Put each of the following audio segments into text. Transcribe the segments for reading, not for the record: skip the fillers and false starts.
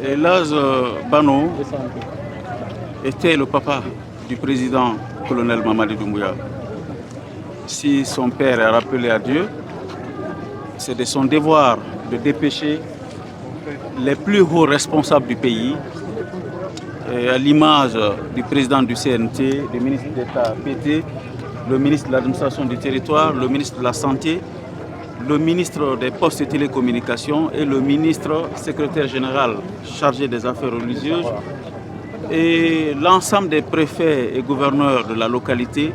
Elhadj Bano était le papa du président colonel Mamadi Doumbouya. Si son père est rappelé à Dieu, c'est de son devoir de dépêcher les plus hauts responsables du pays, à l'image du président du CNT, du ministre d'État PT, le ministre de l'administration du territoire, le ministre de la Santé, le ministre des Postes et Télécommunications et le ministre secrétaire général chargé des affaires religieuses et l'ensemble des préfets et gouverneurs de la localité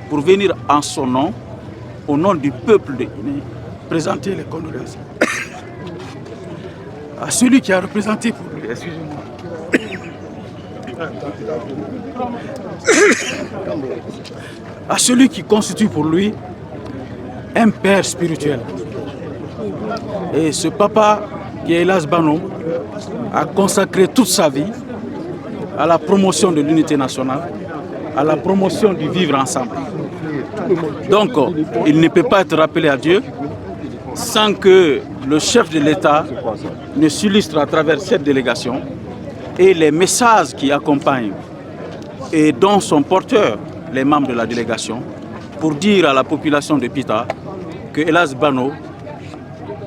pour venir en son nom, au nom du peuple de Guinée, présenter les condoléances à celui qui a représenté pour lui, excusez-moi, à celui qui constitue pour lui un père spirituel. Et ce papa, qui est Elhadj Bano, a consacré toute sa vie à la promotion de l'unité nationale, à la promotion du vivre ensemble. Donc, il ne peut pas être rappelé à Dieu sans que le chef de l'État ne s'illustre à travers cette délégation et les messages qui accompagnent et dont sont porteurs les membres de la délégation pour dire à la population de Pita que Elhadj Bano,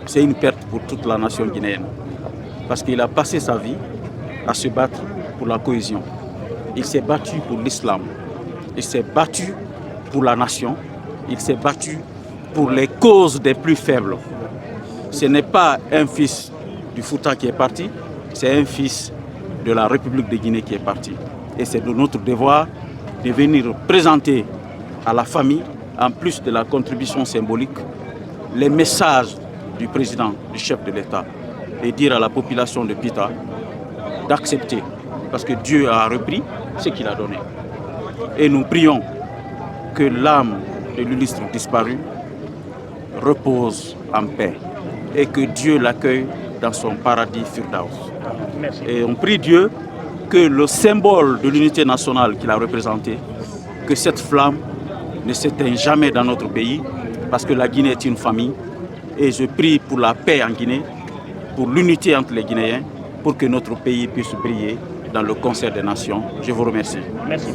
c'est une perte pour toute la nation guinéenne. Parce qu'il a passé sa vie à se battre pour la cohésion. Il s'est battu pour l'islam. Il s'est battu pour la nation. Il s'est battu pour les causes des plus faibles. Ce n'est pas un fils du Fouta qui est parti, c'est un fils de la République de Guinée qui est parti. Et c'est de notre devoir de venir présenter à la famille, en plus de la contribution symbolique, les messages du président, du chef de l'État, et dire à la population de Pita d'accepter, parce que Dieu a repris ce qu'il a donné. Et nous prions que l'âme de l'illustre disparu repose en paix et que Dieu l'accueille dans son paradis Firdaus. Et on prie Dieu que le symbole de l'unité nationale qu'il a représenté, que cette flamme ne s'éteigne jamais dans notre pays, parce que la Guinée est une famille. Et je prie pour la paix en Guinée, pour l'unité entre les Guinéens, pour que notre pays puisse briller dans le concert des nations. Je vous remercie. Merci.